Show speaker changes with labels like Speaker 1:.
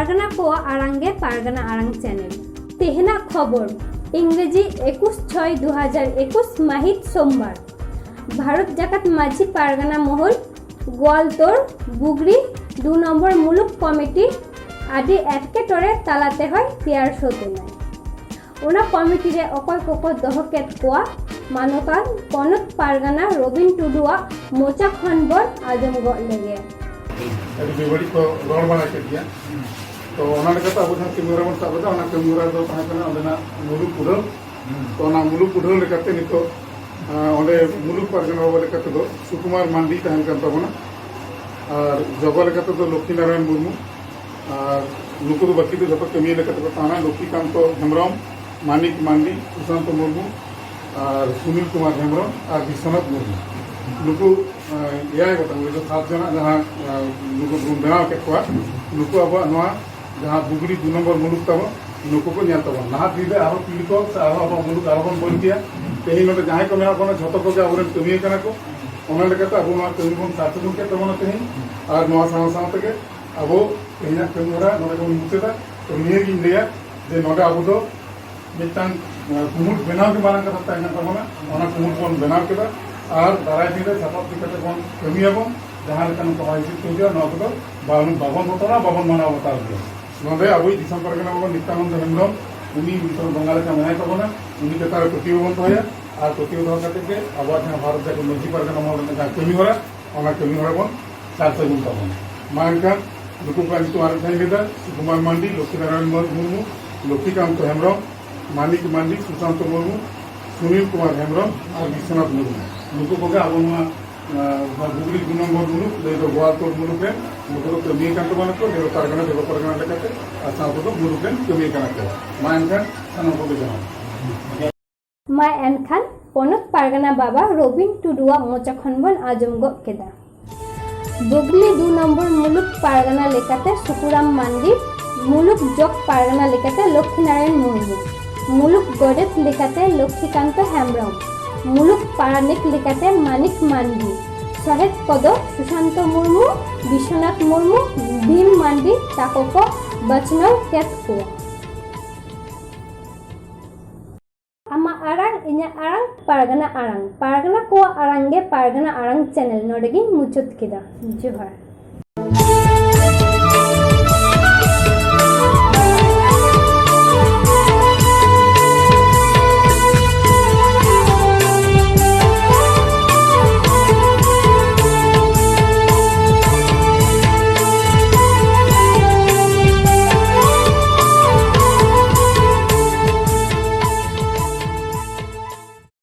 Speaker 1: पारगाना को आरंगे पारगाना आरंग चैनल तेहना खबर इंग्रेजी 21/6/2021 माहित सोमवार भारत जाकात माझी पारगाना महल गोवालतोर बुगड़ी 2 नम्बर मुलुक कमिटी आदि एटकेटरे तालाते हय तेयार सोते नाय ओना कमिटी रे अकय कक दहकेत कोआ मानकान पनत पारगाना रबिन टुडुआ मोचा खनबर आजमगढ़ लेगे
Speaker 2: बेबड़ी को रोड बना के दिया तो ओना लेका अब जहां कैमरा बन साबदा ओना कैमरा दो तहां कना ओना मुलुक पुरो तो ओना मुलुक पुरो लेकाते नितो ओंडे मुलुक पारगाना बाबा लेकाते दो सुकुमार मांडी तहन kan tabona और जगह लेकाते दो लक्ष्मी नारायण मुर्मू और नुको तो बाकी तो जब कमी लेकाते को ताना लक्ष्मीकांत हेम्ब्रम मानिक मांडी सुशांत मुर्मू और सुनील कुमार हेम्ब्रम और विश्वनाथ मुर्मू नुको याय गोटा जो 7 जना जहां नुको बनाव के कोआ नुको अब नवा जहां बुगड़ी 2 नंबर मुलुक तब नुको को ᱧᱮᱞ तब ना दिले आरो पीली को अब मुलुक आरो बन बोल दिया तेही नोटे जहां को मेना कोना झतो को आबरेन कमी कना को ओना लेकाते अब नवा कमी बन साथ को के तबना तेही और नवा साव साव तके अब तेही कमीरा नोटे को मुसेदा तो निये गिन लिया जे नोटे अब तो मिटान कुमुट बनाव के मारन कथा ताइना तबना ओना कुमुट बन बनाव केदा और दाराय दिन सापाब दिक्कत बन कमी एवं जहां लेकन को हाइसिट को दिया नौ को बाबन बतरा बाबन मना बता दिया नोदे अबई दिसम परगना बाबा नित्यानंद हेम्ब्रम उनी मिशन बंगाल का मनाय तबना उनी के तार प्रतिबंध होया और प्रतिबंध करते के अब जहां भारत के मजी परगना मोल में कमी होरा ओना कमी होरा बन साथ से गुण तबना मानका दुकु का तो आर थाई लेदा कुमार मांडी लक्ष्मी नारायण मुर्मू लक्ष्मीकांत हेम्ब्रम मानिक मांडी सुशांत मुर्मू सुनील कुमार हेम्ब्रम और विश्वनाथ मुर्मू नुको को अब बुगड़ी 2 नम्बर मुलुक ले तो गोवालतोर मुलुक है नुको तो कमी कांत बन को देव परगना लेकाते और साथ तो मुलुक कमी काना को मा एनखान साना को जाना
Speaker 1: मा एनखान पनत पारगाना बाबा रबिन टुडुआ मोचा खनबन आजमगढ़ केदा बुगड़ी 2 नम्बर मुलुक पारगाना लेकाते सुकुराम मांडी मुलुक जग पारगाना लेकाते लक्ष्मी नारायण मुर्मू मुलुक गडेत लेकाते लक्ष्मीकांत हेम्ब्रम मुलुक पारानिक लेकाते मानिक मांडी सहेद पद सुशांत मुर्मू विश्वनाथ मुर्मू भीम मांडी ताको बचनाव केत को आमा आरंग इन्या आरंग पारगाना को आरंगे पारगाना आरंग चैनल नोडेगी मुचुत केदा जोहार।